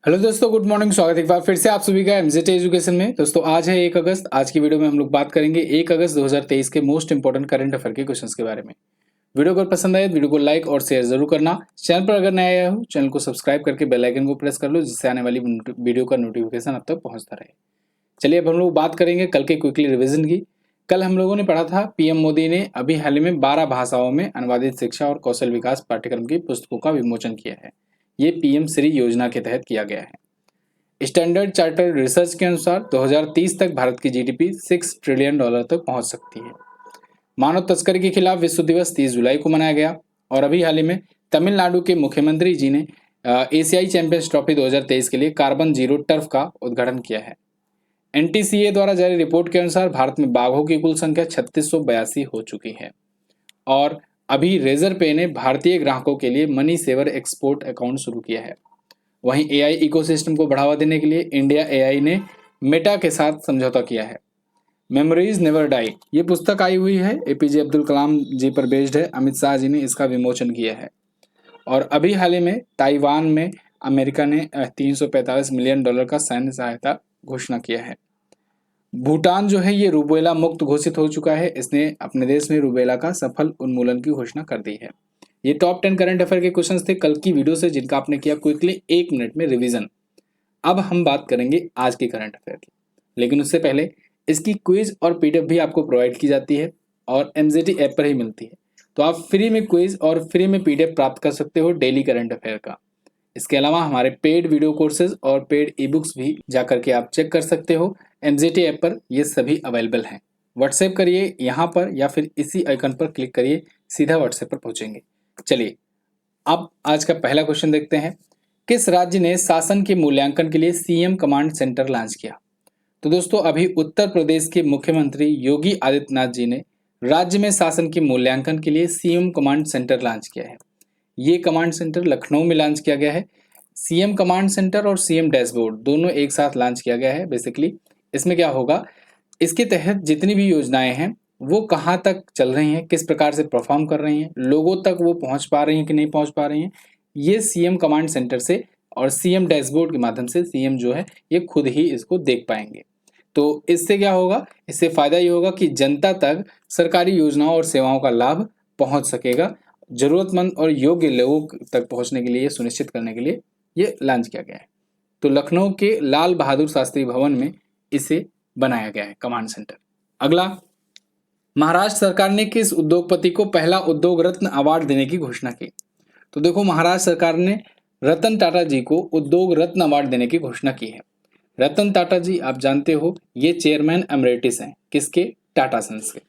Hello दोस्तों, good morning. स्वागत है एक बार फिर से आप सभी का एमजेटी एजुकेशन में। दोस्तों आज है 1 अगस्त। आज की वीडियो में हम लोग बात करेंगे 1 अगस्त 2023 के मोस्ट इंपोर्टेंट करंट अफेयर के क्वेश्चंस के बारे में। वीडियो अगर पसंद आए तो वीडियो को लाइक और शेयर जरूर करना। चैनल पर अगर नया आया हो चैनल को सब्सक्राइब करके बेल आइकन को प्रेस कर लो, जिससे आने वाली वीडियो का नोटिफिकेशन अब तक पहुंचता रहे। चलिए अब हम लोग बात करेंगे कल के क्विकली रिविजन की। कल हम लोगों ने पढ़ा था पीएम मोदी ने अभी हाल ही में 12 भाषाओं में अनुवादित शिक्षा और कौशल विकास पाठ्यक्रम की पुस्तकों का विमोचन किया है। ये पीएम श्री योजना के तहत किया गया है। स्टैंडर्ड चार्टर्ड रिसर्च के अनुसार 2030 तक भारत की जीडीपी $6 ट्रिलियन तक पहुंच सकती है। मानव तस्करी के खिलाफ विश्व दिवस 30 जुलाई को मनाया गया। और अभी हाल ही में तमिलनाडु के मुख्यमंत्री जी ने एशियाई चैंपियंस ट्रॉफी 2023 के लिए कार्बन जीरो टर्फ का उद्घाटन किया है। एनटीसीए द्वारा जारी रिपोर्ट के अनुसार भारत में बाघों की कुल संख्या 3682 हो चुकी है। और अभी रेजर पे ने भारतीय ग्राहकों के लिए मनी सेवर एक्सपोर्ट अकाउंट शुरू किया है। वहीं एआई इकोसिस्टम को बढ़ावा देने के लिए इंडिया एआई ने मेटा के साथ समझौता किया है। मेमोरीज नेवर डाई ये पुस्तक आई हुई है, एपीजे अब्दुल कलाम जी पर बेस्ड है। अमित शाह जी ने इसका विमोचन किया है। और अभी हाल ही में ताइवान में अमेरिका ने $345 मिलियन का सैन्य सहायता घोषणा किया है। भूटान जो है ये रूबेला मुक्त घोषित हो चुका है। इसने अपने देश में रूबेला का सफल उन्मूलन की घोषणा कर दी है। ये टॉप 10 करंट अफेयर के क्वेश्चंस थे कल की वीडियो से, जिनका आपने किया क्विकली 1 मिनट में रिवीजन। अब हम बात करेंगे आज की करंट अफेयर की, लेकिन उससे पहले इसकी क्विज और पीडीएफ भी आपको प्रोवाइड की जाती है और एमजेटी ऐप पर ही मिलती है। तो आप फ्री में क्विज और फ्री में पीडीएफ प्राप्त कर सकते हो डेली करंट अफेयर का। इसके अलावा हमारे पेड वीडियो कोर्सेज और पेड ई बुक्स भी जाकर के आप चेक कर सकते हो। एमजेटी ऐप पर ये सभी अवेलेबल हैं। व्हाट्सएप करिए यहाँ पर या फिर इसी आइकन पर क्लिक करिए, सीधा व्हाट्सएप पर पहुंचेंगे। चलिए अब आज का पहला क्वेश्चन देखते हैं। किस राज्य ने शासन के मूल्यांकन के लिए सीएम कमांड सेंटर लॉन्च किया? तो दोस्तों अभी उत्तर प्रदेश के मुख्यमंत्री योगी आदित्यनाथ जी ने राज्य में शासन के मूल्यांकन के लिए सीएम कमांड सेंटर लॉन्च किया है। ये कमांड सेंटर लखनऊ में लॉन्च किया गया है। सीएम कमांड सेंटर और सीएम डैशबोर्ड दोनों एक साथ लॉन्च किया गया है। बेसिकली इसमें क्या होगा, इसके तहत जितनी भी योजनाएं हैं वो कहाँ तक चल रही हैं, किस प्रकार से परफॉर्म कर रही हैं, लोगों तक वो पहुंच पा रही हैं कि नहीं पहुंच पा रही हैं, ये सीएम कमांड सेंटर से और सीएम डैशबोर्ड के माध्यम से सीएम जो है ये खुद ही इसको देख पाएंगे। तो इससे क्या होगा, इससे फायदा ये होगा कि जनता तक सरकारी योजनाओं और सेवाओं का लाभ पहुंच सकेगा। जरूरतमंद और योग्य लोगों तक पहुंचने के लिए सुनिश्चित करने के लिए ये लॉन्च किया गया है। तो लखनऊ के लाल बहादुर शास्त्री भवन में इसे बनाया गया है कमांड सेंटर। अगला, महाराष्ट्र सरकार ने किस उद्योगपति को पहला उद्योग रत्न अवार्ड देने की घोषणा की? तो देखो महाराष्ट्र सरकार ने रतन टाटा जी को उद्योग रत्न अवार्ड देने की घोषणा की है। रतन टाटा जी आप जानते हो ये चेयरमैन एमरेटिस हैं, किसके? टाटा सन्स के।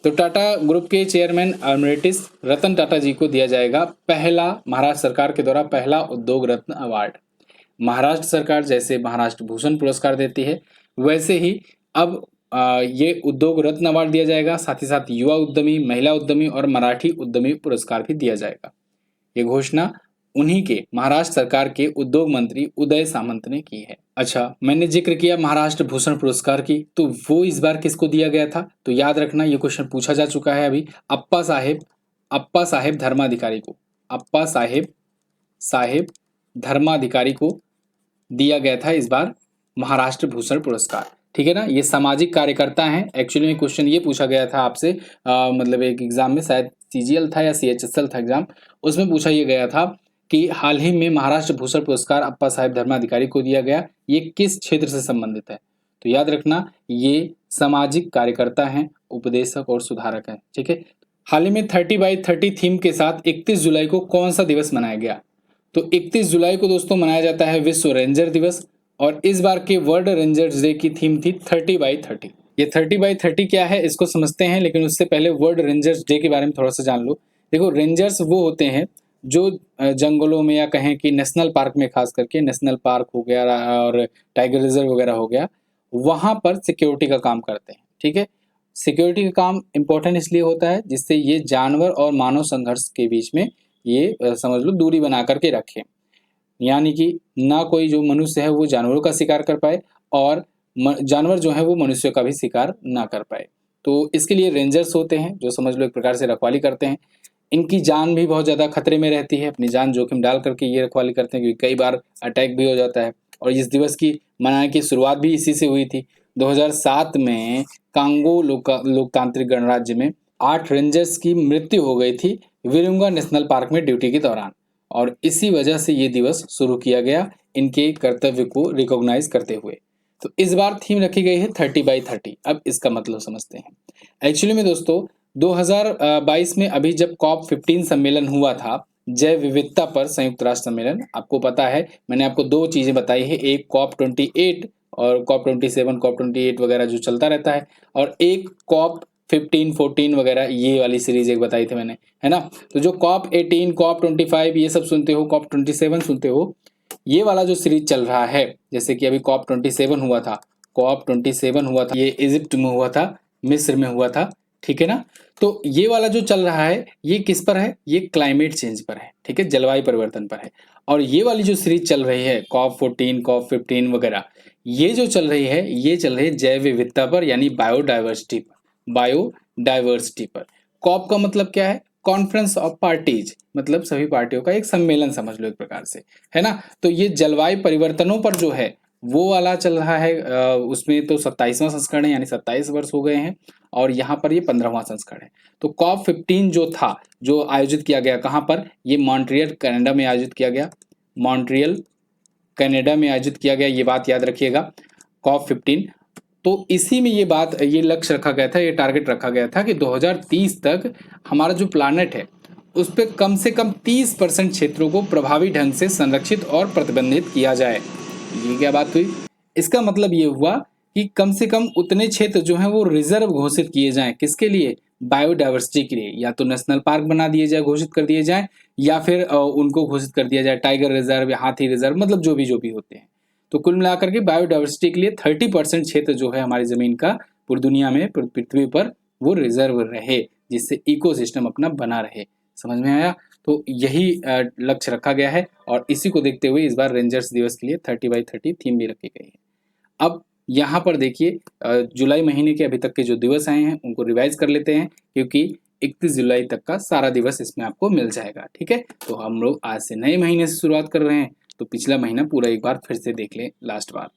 तो टाटा ग्रुप के चेयरमैन एमरेटिस रतन टाटा जी को दिया जाएगा पहला, महाराष्ट्र सरकार के द्वारा पहला उद्योग रत्न अवार्ड। महाराष्ट्र सरकार जैसे महाराष्ट्र भूषण पुरस्कार देती है, वैसे ही अब ये उद्योग रत्न अवार्ड दिया जाएगा। साथ ही साथ युवा उद्यमी, महिला उद्यमी और मराठी उद्यमी पुरस्कार भी दिया जाएगा। ये घोषणा उन्हीं के महाराष्ट्र सरकार के उद्योग मंत्री उदय सामंत ने की है। अच्छा, मैंने जिक्र किया महाराष्ट्र भूषण पुरस्कार की, तो वो इस बार किसको दिया गया था? तो याद रखना ये क्वेश्चन पूछा जा चुका है अभी। अप्पा साहेब धर्माधिकारी को, अप्पा साहेब धर्माधिकारी को दिया गया था इस बार महाराष्ट्र भूषण पुरस्कार। ठीक है ना, ये सामाजिक कार्यकर्ता हैं। एक्चुअली में क्वेश्चन ये पूछा गया था आपसे, मतलब एक एग्जाम में, शायद सीजीएल था या सीएचएसएल था एग्जाम, उसमें पूछा ये गया था कि हाल ही में महाराष्ट्र भूषण पुरस्कार अप्पा साहेब धर्माधिकारी को दिया गया, ये किस क्षेत्र से संबंधित है? तो याद रखना ये सामाजिक कार्यकर्ता हैं, उपदेशक और सुधारक हैं। ठीक है, हाल ही में 30x30 थीम के साथ 31 जुलाई को कौन सा दिवस मनाया गया? तो 31 जुलाई को दोस्तों मनाया जाता है विश्व रेंजर दिवस। और इस बार के वर्ल्ड रेंजर्स डे की थीम थी 30x30। ये 30x30 क्या है इसको समझते हैं, लेकिन उससे पहले वर्ल्ड रेंजर्स डे के बारे में थोड़ा सा जान लो। देखो रेंजर्स वो होते हैं जो जंगलों में या कहें कि नेशनल पार्क में, खास करके नेशनल पार्क हो गया और टाइगर रिजर्व वगैरह हो गया, वहां पर सिक्योरिटी का काम करते हैं। ठीक है, सिक्योरिटी का काम इंपॉर्टेंट इसलिए होता है जिससे ये जानवर और मानव संघर्ष के बीच में ये समझ लो दूरी बना करके रखें, यानी कि ना कोई जो मनुष्य है वो जानवरों का शिकार कर पाए और जानवर जो है वो मनुष्य का भी शिकार ना कर पाए। तो इसके लिए रेंजर्स होते हैं जो समझ लो एक प्रकार से रखवाली करते हैं। इनकी जान भी बहुत ज़्यादा खतरे में रहती है, अपनी जान जोखिम डाल करके ये रखवाली करते हैं, क्योंकि कई बार अटैक भी हो जाता है। और इस दिवस की मनाने की शुरुआत भी इसी से हुई थी। 2007 में कांगो लोकतांत्रिक गणराज्य में 8 रेंजर्स की मृत्यु हो गई थी विरुंगा नेशनल पार्क में ड्यूटी के दौरान, और इसी वजह से ये दिवस शुरू किया गया इनके कर्तव्य को रिकॉग्नाइज करते हुए। तो इस बार थीम रखी गई है 30/30। अब इसका मतलब समझते हैं। एक्चुअली में दोस्तों 2022 में अभी जब COP15 सम्मेलन हुआ था, जैव विविधता पर संयुक्त राष्ट्र सम्मेलन, आपको पता है मैंने आपको 2 चीजें बताई है, एक COP28 और COP27 COP28 वगैरह जो चलता रहता है, और एक COP15 14 वगैरह ये वाली सीरीज एक बताई थी मैंने, है ना। तो जो COP18 COP25 ये सब सुनते हो, COP27 सुनते हो, ये वाला जो सीरीज चल रहा है, जैसे कि अभी COP27 हुआ था, ये इजिप्ट में हुआ था, मिस्र में हुआ था, ठीक है ना। तो ये वाला जो चल रहा है ये किस पर है, ये क्लाइमेट चेंज पर है, ठीक है, जलवायु परिवर्तन पर है। और ये वाली जो सीरीज चल रही है COP14 COP15 वगैरह, ये जो चल रही है ये चल रही है जैव विविधता पर, यानी बायोडाइवर्सिटी पर। कॉप का मतलब क्या है, कॉन्फ्रेंस ऑफ पार्टीज, मतलब सभी पार्टियों का एक सम्मेलन समझ लो एक प्रकार से, है ना। तो ये जलवायु परिवर्तनों पर जो है वो वाला चल रहा है, उसमें तो 27वां संस्करण है, यानी 27 वर्ष हो गए हैं, और यहाँ पर ये 15वां संस्करण है। तो COP15 जो था, जो आयोजित किया गया कहाँ पर, ये मॉन्ट्रियल कनाडा में आयोजित किया गया, मॉन्ट्रियल कनाडा में आयोजित किया गया, ये बात याद रखिएगा, COP15। तो इसी में ये लक्ष्य रखा गया था, ये टारगेट रखा गया था कि 2030 तक हमारा जो प्लानट है उस पर कम से कम 30% क्षेत्रों को प्रभावी ढंग से संरक्षित और प्रतिबंधित किया जाए। ये क्या बात हुई, इसका मतलब ये हुआ कि कम से कम उतने क्षेत्र जो हैं वो रिजर्व घोषित किए जाएं, किसके लिए, बायोडाइवर्सिटी के लिए, या तो नेशनल पार्क बना दिए जाए, घोषित कर दिए जाए, या फिर उनको घोषित कर दिया जाए टाइगर रिजर्व या हाथी रिजर्व, मतलब जो भी होते हैं। तो कुल मिलाकर के बायोडाइवर्सिटी के लिए 30% क्षेत्र जो है हमारी जमीन का पूरी दुनिया में, पृथ्वी पर, वो रिजर्व रहे, जिससे इकोसिस्टम अपना बना रहे। समझ में आया। तो यही लक्ष्य रखा गया है, और इसी को देखते हुए इस बार रेंजर्स दिवस के लिए 30/30 थीम भी रखी गई है। अब यहाँ पर देखिए जुलाई महीने के अभी तक के जो दिवस आए हैं उनको रिवाइज कर लेते हैं, क्योंकि 31 जुलाई तक का सारा दिवस इसमें आपको मिल जाएगा, ठीक है। तो हम लोग आज से नए महीने से शुरुआत कर रहे हैं, तो पिछला महीना पूरा एक बार फिर से देख लें, लास्ट बार।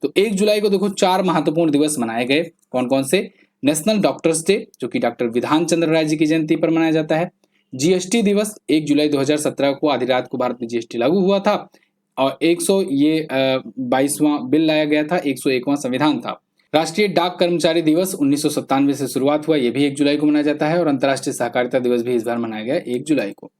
तो 1 जुलाई को देखो 4 महत्वपूर्ण दिवस मनाए गए, कौन कौन से, नेशनल डॉक्टर्स डे, जो कि डॉक्टर विधान चंद्र राय जी की जयंती पर मनाया जाता है। जीएसटी दिवस, 1 जुलाई 2017 को आधी रात को भारत में जीएसटी लागू हुआ था, और 22वां बिल लाया गया था, 101वां संविधान था। राष्ट्रीय डाक कर्मचारी दिवस 1997 से शुरुआत हुआ, यह भी 1 जुलाई को मनाया जाता है, और अंतर्राष्ट्रीय सहकारिता दिवस भी इस बार मनाया गया 1 जुलाई को।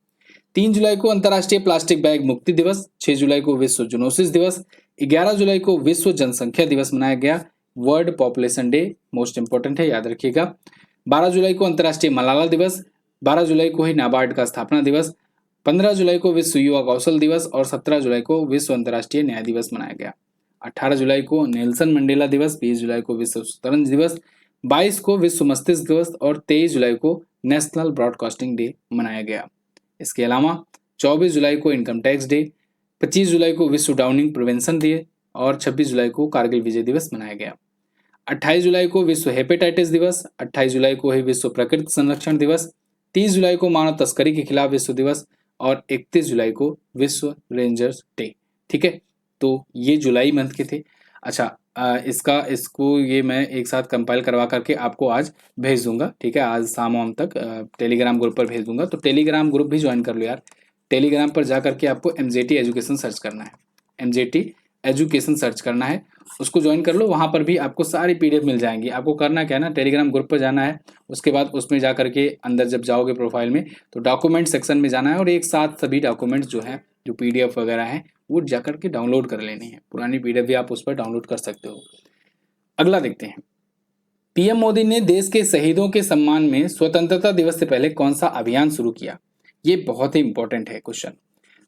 3 जुलाई को अंतर्राष्ट्रीय प्लास्टिक बैग मुक्ति दिवस, 6 जुलाई को विश्व जूनोसिस दिवस, 11 जुलाई को विश्व जनसंख्या दिवस मनाया गया, world population day, most important है, याद रखिएगा। 12 जुलाई को अंतर्राष्ट्रीय मलाला दिवस, 12 जुलाई को ही नाबार्ड का स्थापना दिवस, 15 जुलाई को विश्व युवा कौशल दिवस, और 17 जुलाई को विश्व अंतर्राष्ट्रीय न्याय दिवस मनाया गया। 18 जुलाई को नेल्सन मंडेला दिवस, 20 जुलाई को विश्व शतरंज दिवस, 22 को विश्व मस्तिष्क दिवस, और 23 जुलाई को नेशनल ब्रॉडकास्टिंग डे मनाया गया। इसके अलावा 24 जुलाई को इनकम टैक्स डे, 25 जुलाई को विश्व ड्राउनिंग प्रिवेंशन डे, और 26 जुलाई को कारगिल विजय दिवस मनाया गया। 28 जुलाई को विश्व हेपेटाइटिस दिवस, 28 जुलाई को ही विश्व प्रकृति संरक्षण दिवस, 30 जुलाई को मानव तस्करी के खिलाफ विश्व दिवस, और 31 जुलाई को विश्व रेंजर्स डे, ठीक है। तो ये जुलाई मंथ के थे। अच्छा, इसको ये मैं एक साथ कंपाइल करवा करके आपको आज भेज दूंगा, ठीक है, आज शाम तक टेलीग्राम ग्रुप पर भेज दूंगा। तो टेलीग्राम ग्रुप भी ज्वाइन कर लो यार। टेलीग्राम पर जा करके आपको MJT एजुकेशन सर्च करना है, MJT एजुकेशन सर्च करना है, उसको ज्वाइन कर लो। वहाँ पर भी आपको सारी PDF मिल जाएंगी। आपको करना क्या है ना, टेलीग्राम ग्रुप पर जाना है, उसके बाद उसमें जा करके अंदर जब जाओगे प्रोफाइल में, तो डॉक्यूमेंट सेक्शन में जाना है, और एक साथ सभी डॉक्यूमेंट्स जो हैं, जो PDF वगैरह हैं, वो जा करके डाउनलोड कर लेनी है। पुरानी PDF भी आप उस पर डाउनलोड कर सकते हो। अगला देखते हैं, PM मोदी ने देश के शहीदों के सम्मान में स्वतंत्रता दिवस से पहले कौन सा अभियान शुरू किया। ये बहुत ही इंपॉर्टेंट है क्वेश्चन।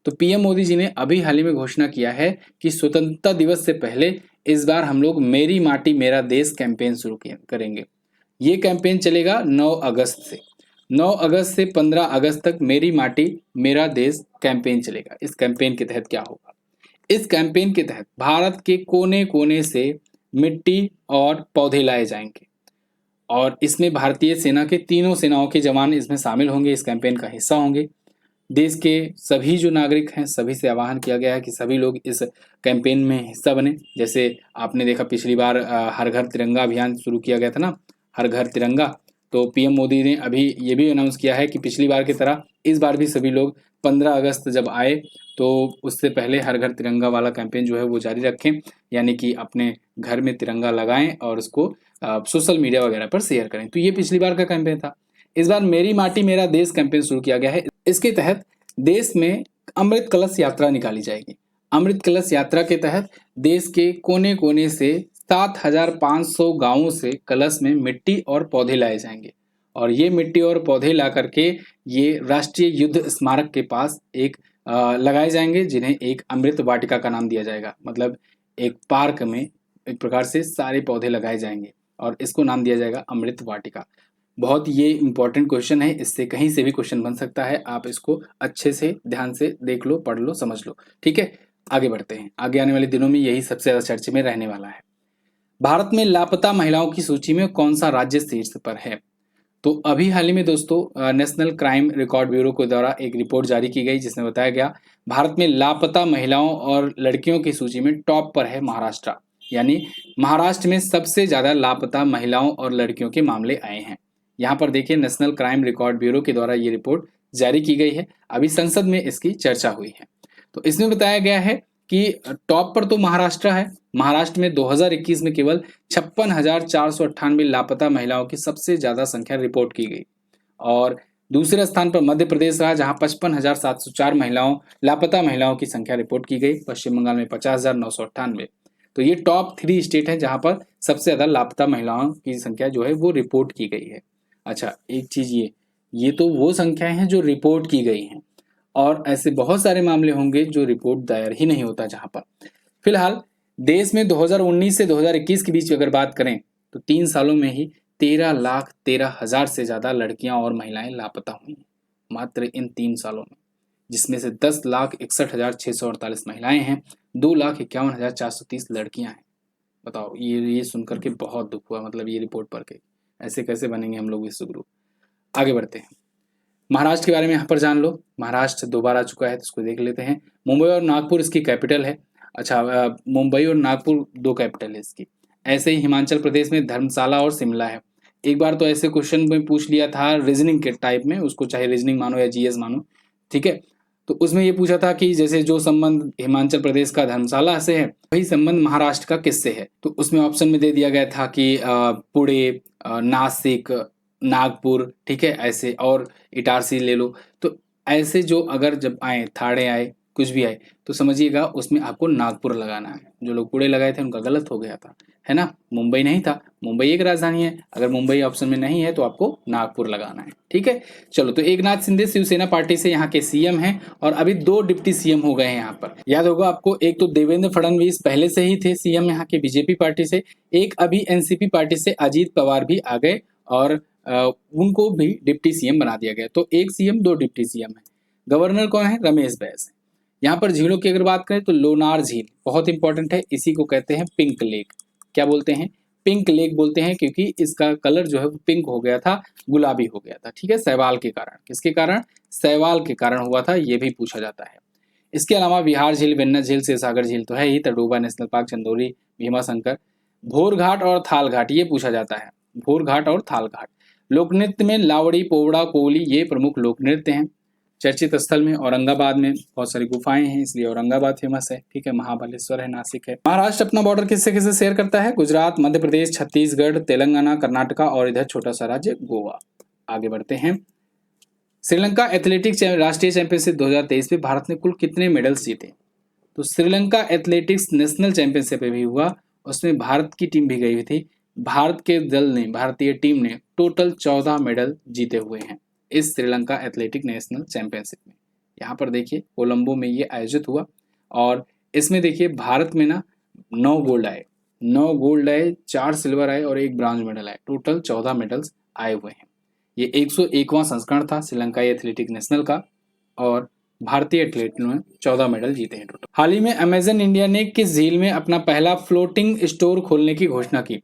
तो PM मोदी जी ने अभी हाल ही में घोषणा किया है कि स्वतंत्रता दिवस से पहले इस बार हम लोग मेरी माटी मेरा देश कैंपेन शुरू करेंगे। ये कैंपेन चलेगा 9 अगस्त से, 9 अगस्त से 15 अगस्त तक मेरी माटी मेरा देश कैंपेन चलेगा। इस कैंपेन के तहत क्या होगा, इस कैंपेन के तहत भारत के कोने कोने से मिट्टी और पौधे लाए जाएंगे, और इसमें भारतीय सेना के तीनों सेनाओं के जवान इसमें शामिल होंगे, इस कैंपेन का हिस्सा होंगे। देश के सभी जो नागरिक हैं सभी से आह्वान किया गया है कि सभी लोग इस कैंपेन में हिस्सा बने। जैसे आपने देखा पिछली बार हर घर तिरंगा अभियान शुरू किया गया था ना, हर घर तिरंगा। तो पीएम मोदी ने अभी ये भी अनाउंस किया है कि पिछली बार की तरह इस बार भी सभी लोग 15 अगस्त जब आए तो उससे पहले हर घर तिरंगा वाला कैंपेन जो है वो जारी रखें, यानी कि अपने घर में तिरंगा लगाएं और उसको सोशल मीडिया वगैरह पर शेयर करें। तो ये पिछली बार का कैंपेन था। इस बार मेरी माटी मेरा देश कैंपेन शुरू किया गया है। इसके तहत देश में अमृत कलश यात्रा निकाली जाएगी। अमृत कलश यात्रा के तहत देश के कोने कोने से 7,500 गांवों से कलश में मिट्टी और पौधे लाए जाएंगे और ये मिट्टी और पौधे ला करके ये राष्ट्रीय युद्ध स्मारक के पास एक लगाए जाएंगे, जिन्हें एक अमृत वाटिका का नाम दिया जाएगा। मतलब एक पार्क में एक प्रकार से सारे पौधे लगाए जाएंगे और इसको नाम दिया जाएगा अमृत वाटिका। बहुत ये इंपॉर्टेंट क्वेश्चन है, इससे कहीं से भी क्वेश्चन बन सकता है। आप इसको अच्छे से ध्यान से देख लो, पढ़ लो, समझ लो। ठीक है, आगे बढ़ते हैं। आगे आने वाले दिनों में यही सबसे ज्यादा चर्चे में रहने वाला है। भारत में लापता महिलाओं की सूची में कौन सा राज्य शीर्ष पर है? तो अभी हाल ही में दोस्तों नेशनल क्राइम रिकॉर्ड ब्यूरो के द्वारा एक रिपोर्ट जारी की गई, जिसमें बताया गया भारत में लापता महिलाओं और लड़कियों की सूची में टॉप पर है महाराष्ट्र। यानी महाराष्ट्र में सबसे ज्यादा लापता महिलाओं और लड़कियों के मामले आए हैं। यहाँ पर देखिए नेशनल क्राइम रिकॉर्ड ब्यूरो के द्वारा ये रिपोर्ट जारी की गई है। अभी संसद में इसकी चर्चा हुई है। तो इसमें बताया गया है कि टॉप पर तो महाराष्ट्र है। महाराष्ट्र में 2021 में केवल 56,498 लापता महिलाओं की सबसे ज्यादा संख्या रिपोर्ट की गई और दूसरे स्थान पर मध्य प्रदेश रहा, जहां 55,704 लापता महिलाओं की संख्या रिपोर्ट की गई। पश्चिम बंगाल में 50,998। तो ये टॉप 3 स्टेट हैं जहां पर सबसे ज्यादा लापता महिलाओं की संख्या जो है वो रिपोर्ट की गई है। अच्छा, एक चीज ये तो वो संख्याएं हैं जो रिपोर्ट की गई हैं और ऐसे बहुत सारे मामले होंगे जो रिपोर्ट दायर ही नहीं होता। जहां पर फिलहाल देश में 2019 से 2021 के बीच अगर बात करें तो 3 सालों में ही 13,13,000 से ज्यादा लड़कियां और महिलाएं लापता हुई हैं मात्र इन 3 सालों में, जिसमें से 10,61,648 महिलाएं हैं, 2,51,430 लड़कियां हैं। बताओ, ये सुनकर के बहुत दुख हुआ। मतलब ये रिपोर्ट पढ़ के ऐसे कैसे बनेंगे हम लोग विश्व। आगे बढ़ते हैं। महाराष्ट्र के बारे में यहाँ पर जान लो। महाराष्ट्र 2 बार आ चुका है तो इसको देख लेते हैं। मुंबई और नागपुर इसकी कैपिटल है। अच्छा, मुंबई और नागपुर 2 कैपिटल है इसकी। ऐसे ही हिमाचल प्रदेश में धर्मशाला और शिमला है। एक बार तो ऐसे क्वेश्चन में पूछ लिया था रीजनिंग के टाइप में, उसको चाहे रीजनिंग मानो या जीएस मानो, ठीक है। तो उसमें ये पूछा था कि जैसे जो संबंध हिमाचल प्रदेश का धर्मशाला से है वही संबंध महाराष्ट्र का किससे है। तो उसमें ऑप्शन में दे दिया गया था कि पुणे, नासिक, नागपुर, ठीक है, ऐसे, और इटारसी ले लो। तो ऐसे जो अगर जब आए, थाड़े आए, कुछ भी आए, तो समझिएगा उसमें आपको नागपुर लगाना है। जो लोग पुणे लगाए थे उनका गलत हो गया था, है ना। मुंबई नहीं था, मुंबई एक राजधानी है। अगर मुंबई ऑप्शन में नहीं है तो आपको नागपुर लगाना है, ठीक है। चलो, तो एकनाथ शिंदे शिवसेना पार्टी से यहाँ के सीएम हैं और अभी 2 डिप्टी सीएम हो गए हैं यहाँ पर। याद होगा आपको, एक तो देवेंद्र फडणवीस पहले से ही थे सीएम यहाँ के बीजेपी पार्टी से, एक अभी एनसीपी पार्टी से अजीत पवार भी आ गए और उनको भी डिप्टी सीएम बना दिया गया। तो एक सीएम 2 डिप्टी सीएम है। गवर्नर कौन है? रमेश बैस। यहाँ पर झीलों की अगर बात करें तो लोनार झील बहुत इंपॉर्टेंट है। इसी को कहते हैं पिंक लेक। क्या बोलते हैं? पिंक लेक बोलते हैं, क्योंकि इसका कलर जो है वो पिंक हो गया था, गुलाबी हो गया था, ठीक है, शैवाल के कारण। किसके कारण? शैवाल के कारण हुआ था, ये भी पूछा जाता है। इसके अलावा बिहार झील, वेन्ना झील, शिवसागर झील तो है ही, तडोबा नेशनल पार्क, चंदौली, भीमा शंकर, भोर घाट और थाल घाट, ये पूछा जाता है। भोर घाट और थाल घाट। लोक नृत्य में लावड़ी, पोवड़ा, कोवली ये प्रमुख लोक नृत्य हैं। चर्चित स्थल में औरंगाबाद में बहुत सारी गुफाएं हैं, इसलिए औरंगाबाद फेमस है, ठीक है। महाबलेश्वर है, नासिक है। महाराष्ट्र अपना बॉर्डर किससे किससे शेयर करता है? गुजरात, मध्य प्रदेश, छत्तीसगढ़, तेलंगाना, कर्नाटका और इधर छोटा सा राज्य गोवा। आगे बढ़ते हैं। श्रीलंका एथलेटिक्स राष्ट्रीय चैंपियनशिप 2023 में भारत ने कुल कितने मेडल्स जीते? तो श्रीलंका एथलेटिक्स नेशनल चैंपियनशिप भी हुआ, उसमें भारत की टीम भी गई हुई थी। भारत के दल ने, भारतीय टीम ने टोटल 14 मेडल जीते हुए हैं इस श्रीलंका एथलेटिक नेशनल चैंपियनशिप में। यहाँ पर देखिए कोलंबो में ये आयोजित हुआ और इसमें देखिए भारत में ना 9 गोल्ड आए, 9 गोल्ड आए, 4 सिल्वर आए और 1 ब्रॉन्ज मेडल आए। टोटल 14 मेडल्स आए हुए हैं। ये 101वां संस्करण था श्रीलंका एथलेटिक नेशनल का और भारतीय एथलीट ने 14 मेडल जीते हैं टोटल। हाल ही में अमेजन इंडिया ने किस झील में अपना पहला फ्लोटिंग स्टोर खोलने की घोषणा की?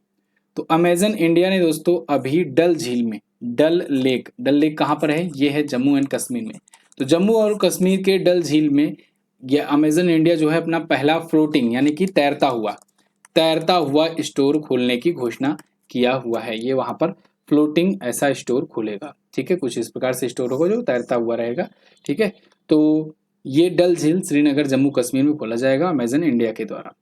तो अमेजन इंडिया ने दोस्तों अभी डल झील में, डल लेक कहाँ पर है? ये है जम्मू एंड कश्मीर में। तो जम्मू और कश्मीर के डल झील में ये अमेजन इंडिया जो है अपना पहला फ्लोटिंग यानी कि तैरता हुआ स्टोर खोलने की घोषणा किया हुआ है। ये वहां पर फ्लोटिंग ऐसा स्टोर खोलेगा, ठीक है। कुछ इस प्रकार से स्टोर होगा जो तैरता हुआ रहेगा, ठीक है। तो ये डल झील श्रीनगर जम्मू कश्मीर में खोला जाएगा अमेजन इंडिया के द्वारा,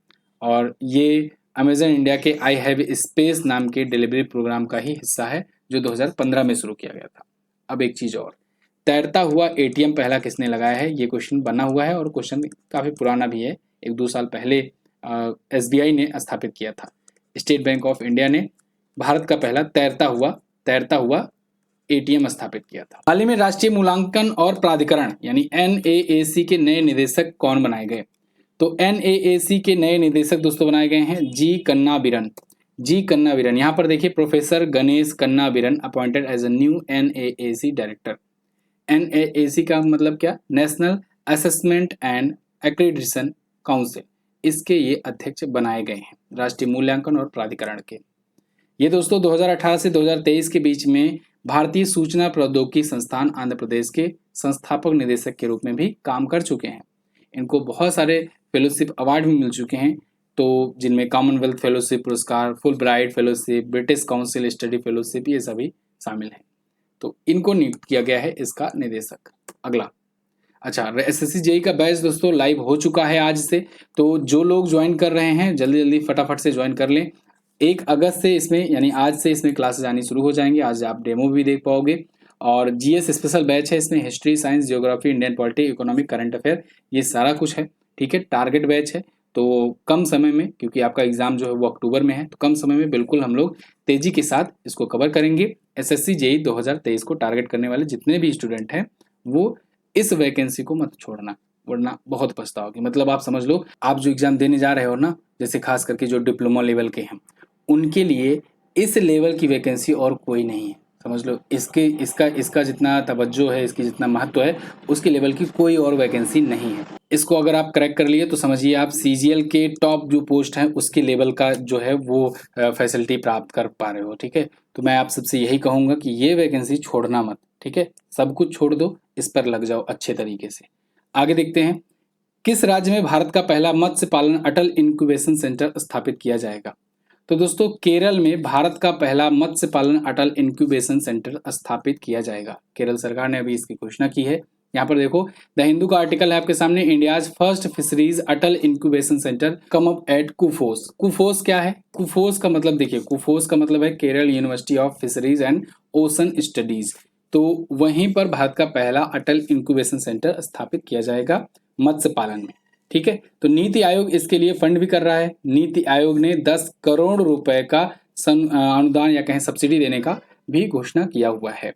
और ये अमेजन इंडिया के आई हैव स्पेस नाम के डिलीवरी प्रोग्राम का ही हिस्सा है जो 2015 में शुरू किया गया था। अब एक चीज और, तैरता हुआ एटीएम पहला किसने लगाया है? ये क्वेश्चन बना हुआ है और क्वेश्चन काफी पुराना भी है, 1-2 साल पहले एसबीआई ने स्थापित किया था। स्टेट बैंक ऑफ इंडिया ने भारत का पहला तैरता हुआ एटीएम स्थापित किया था। हाल ही में राष्ट्रीय मूल्यांकन और प्राधिकरण यानी एनएएसी के नए निदेशक कौन बनाए गए? तो एनएएसी के नए निदेशक दोस्तों बनाए गए हैं जी कन्नाबिरन। यहाँ पर देखिए, professor Ganesh Kannabiran appointed as a new NAAC director. NAAC का मतलब क्या? National assessment and accreditation council, इसके ये अध्यक्ष बनाए गए हैं, राष्ट्रीय मूल्यांकन और प्राधिकरण के। ये दोस्तों 2018 से 2023 के बीच में भारतीय सूचना प्रौद्योगिकी संस्थान आंध्र प्रदेश के संस्थापक निदेशक के रूप में भी काम कर चुके हैं। इनको बहुत सारे फेलोशिप अवार्ड भी मिल चुके हैं, तो जिनमें कॉमनवेल्थ फेलोशिप पुरस्कार, full bright fellowship, British council study fellowship, ये सभी शामिल हैं। तो इनको नियुक्त किया गया है इसका निदेशक। अगला, अच्छा, एसएससी जेई का बैच दोस्तों लाइव हो चुका है आज से, तो जो लोग ज्वाइन कर रहे हैं जल्दी जल्दी फटाफट से ज्वाइन कर लें। 1 अगस्त से इसमें यानी आज से इसमें क्लासेस आनी शुरू हो जाएंगे। आज आप डेमो भी देख पाओगे, और जीएस स्पेशल बैच है, इसमें history, science, geography, Indian polity, economic, current affair, ये सारा कुछ है, ठीक है। टारगेट बैच है, तो कम समय में, क्योंकि आपका एग्जाम जो है वो अक्टूबर में है, तो कम समय में बिल्कुल हम लोग तेजी के साथ इसको कवर करेंगे। एसएससी जेई 2023 को टारगेट करने वाले जितने भी स्टूडेंट हैं वो इस वैकेंसी को मत छोड़ना, वरना बहुत पछताओगे। मतलब आप समझ लो, आप जो एग्जाम देने जा रहे हो ना, जैसे खास करके जो डिप्लोमा लेवल के हैं, उनके लिए इस लेवल की वैकेंसी और कोई नहीं है। समझ लो, इसका जितना तवज्जो है, इसकी जितना महत्व है, उसके लेवल की कोई और वैकेंसी नहीं है। इसको अगर आप क्रैक कर लिए तो समझिए आप सीजीएल के टॉप जो पोस्ट है उसके लेवल का जो है वो फैसिलिटी प्राप्त कर पा रहे हो, ठीक है। तो मैं आप सबसे यही कहूंगा कि ये वैकेंसी छोड़ना मत, ठीक है। सब कुछ छोड़ दो, इस पर लग जाओ अच्छे तरीके से। आगे देखते हैं, किस राज्य में भारत का पहला मत्स्य पालन अटल इंक्यूबेशन सेंटर स्थापित किया जाएगा? तो दोस्तों केरल में भारत का पहला मत्स्य पालन अटल इंक्यूबेशन सेंटर स्थापित किया जाएगा। केरल सरकार ने अभी इसकी घोषणा की है। यहाँ पर देखो, द हिंदू का आर्टिकल है आपके सामने, India's first fisheries Atal incubation centre come up at KUFOS. KUFOS क्या है? कुफोस का मतलब देखिए, कुफोस का मतलब है Kerala university of fisheries and ocean studies. तो वहीं पर भारत का पहला अटल इंक्यूबेशन सेंटर स्थापित किया जाएगा मत्स्य पालन में, ठीक है। तो नीति आयोग इसके लिए फंड भी कर रहा है। नीति आयोग ने 10 करोड़ रुपए का अनुदान या कहें सब्सिडी देने का भी घोषणा किया हुआ है।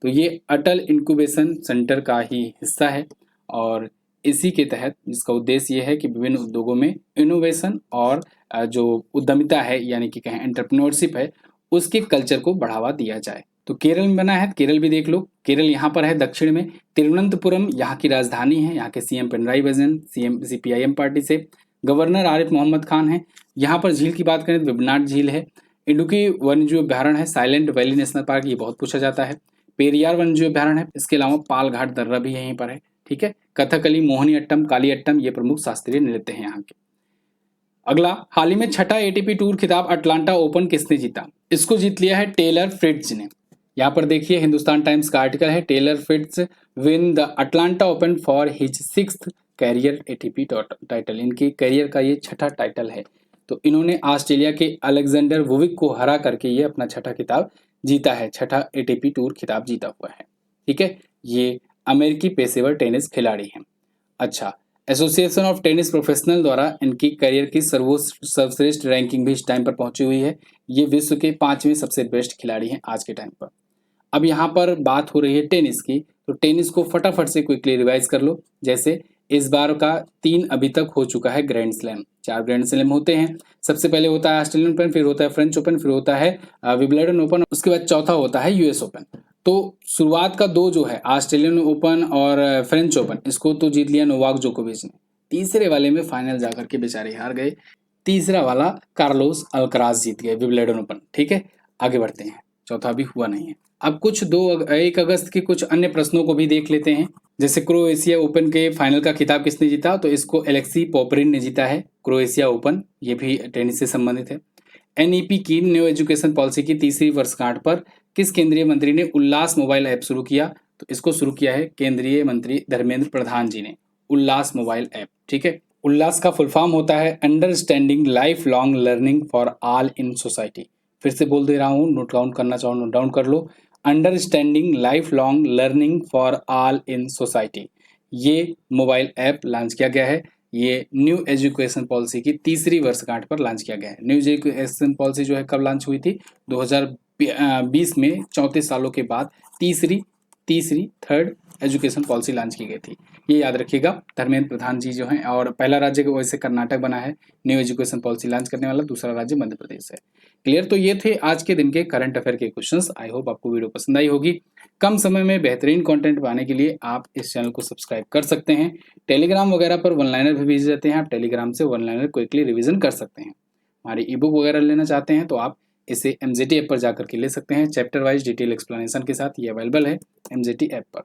तो ये अटल इंक्यूबेशन सेंटर का ही हिस्सा है, और इसी के तहत जिसका उद्देश्य ये है कि विभिन्न उद्योगों में इनोवेशन और जो उद्यमिता है यानी कि कहें एंटरप्रेन्योरशिप है, उसके कल्चर को बढ़ावा दिया जाए। तो केरल में बना है, केरल भी देख लो। केरल यहाँ पर है दक्षिण में, तिरुवनंतपुरम यहाँ की राजधानी है। यहाँ के CM Pinarayi Vijayan, CM CPIM party से, गवर्नर आरिफ मोहम्मद खान है। यहाँ पर झील की बात करें तो वेबनाड झील है। इडुक्की वन्यजीव अभ्यारण्य है, साइलेंट वैली नेशनल पार्क, ये बहुत पूछा जाता है। पेरियार वन्यजीव अभ्यारण्य है। इसके अलावा पालघाट दर्रा भी यहीं पर है, ठीक है। कथकली, मोहिनी अट्टम, काली अट्टम, ये प्रमुख शास्त्रीय नृत्य हैं यहाँ के। अगला, हाल ही में छठा एटीपी टूर खिताब अटलांटा ओपन किसने जीता? इसको जीत लिया है टेलर फ्रिट्ज ने। यहाँ पर देखिए, हिंदुस्तान टाइम्स का आर्टिकल है, Taylor Fritz win the Atlanta Open for his 6th career ATP title. इनके कैरियर का ये छठा टाइटल है। तो इन्होंने ऑस्ट्रेलिया के अलेक्जेंडर वुविक को हरा करके ये अपना छठा खिताब जीता है, छठा एटीपी टूर खिताब जीता हुआ है, ठीक है। ये अमेरिकी पेशेवर टेनिस खिलाड़ी हैं। अच्छा, एसोसिएशन ऑफ टेनिस प्रोफेशनल द्वारा इनकी करियर की सर्वश्रेष्ठ रैंकिंग भी इस टाइम पर पहुंची हुई है। ये विश्व के 5वें सबसे बेस्ट खिलाड़ी हैं आज के टाइम पर। अब यहाँ पर बात हो रही है टेनिस की, तो टेनिस को फटाफट से क्विकली रिवाइज कर लो। जैसे इस बार का 3 अभी तक हो चुका है ग्रैंड स्लैम, 4 ग्रैंड स्लैम होते हैं। सबसे पहले होता है ऑस्ट्रेलियन ओपन, फिर होता है फ्रेंच ओपन, फिर होता है विंबलडन ओपन, उसके बाद चौथा होता है यूएस ओपन। तो शुरुआत का 2 जो है ऑस्ट्रेलियन ओपन और फ्रेंच ओपन, इसको तो जीत लिया नोवाक जोकोविच ने। तीसरे वाले में फाइनल जाकर के बेचारे हार गए। तीसरा वाला कार्लोस अल्कराज जीत गए विंबलडन ओपन। ठीक है, आगे बढ़ते हैं, चौथा भी हुआ नहीं है। अब कुछ 1 अगस्त के कुछ अन्य प्रश्नों को भी देख लेते हैं। जैसे क्रोएशिया ओपन के फाइनल का खिताब किसने जीता, तो इसको एलेक्सी पोपरिन ने जीता है, क्रोएशिया ओपन, ये भी टेनिस से संबंधित है। एनईपी की न्यू एजुकेशन पॉलिसी की तीसरी वर्षगांठ पर किस केंद्रीय मंत्री ने उल्लास मोबाइल ऐप शुरू किया, तो इसको शुरू किया है केंद्रीय मंत्री धर्मेंद्र प्रधान जी ने, उल्लास मोबाइल ऐप। ठीक है, उल्लास का फुल फॉर्म होता है understanding life long learning for all in society. फिर से बोल दे रहा हूँ, नोट डाउन करना चाहो नोट डाउन कर लो, understanding life long learning for all in society. ये मोबाइल ऐप लॉन्च किया गया है, ये न्यू एजुकेशन पॉलिसी की तीसरी वर्षगांठ पर लॉन्च किया गया है। न्यू एजुकेशन पॉलिसी जो है कब लॉन्च हुई थी, 2020 में 34 सालों के बाद तीसरी थर्ड एजुकेशन पॉलिसी लॉन्च की गई थी, ये याद रखिएगा। धर्मेंद्र प्रधान जी जो हैं, और पहला राज्य वैसे कर्नाटक बना है न्यू एजुकेशन पॉलिसी लॉन्च करने वाला, दूसरा राज्य मध्य प्रदेश है। क्लियर, तो ये थे आज के दिन के करंट अफेयर के क्वेश्चंस। आई होप आपको वीडियो पसंद आई होगी। कम समय में बेहतरीन कंटेंट पाने के लिए आप इस चैनल को सब्सक्राइब कर सकते हैं। टेलीग्राम वगैरह पर वन लाइनर भी भेज देते हैं, आप टेलीग्राम से वन लाइनर क्विकली रिवीजन कर सकते हैं। हमारी ई बुक वगैरह लेना चाहते हैं तो आप इसे MZT ऐप पर जाकर के ले सकते हैं, चैप्टर वाइज डिटेल एक्सप्लेनेशन के साथ ये अवेलेबल है MZT ऐप पर।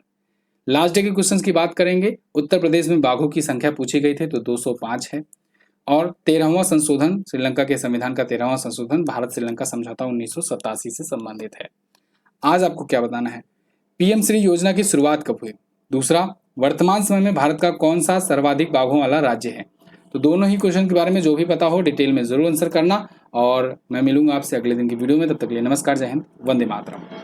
लास्ट डे के क्वेश्चंस की बात करेंगे। उत्तर प्रदेश में बाघों की संख्या पूछी गई थी तो 205 है, और 13वां संशोधन, श्रीलंका के संविधान का 13वां संशोधन भारत श्रीलंका समझौता 1987 से संबंधित है। आज आपको क्या बताना है, PM श्री योजना की शुरुआत कब हुई। दूसरा, वर्तमान समय में भारत का कौन सा सर्वाधिक बाघों वाला राज्य है। तो दोनों ही क्वेश्चन के बारे में जो भी पता हो डिटेल में जरूर आंसर करना, और मैं मिलूंगा आपसे अगले दिन की वीडियो में। तब तक के लिए नमस्कार, जय हिंद, वंदे मातरम।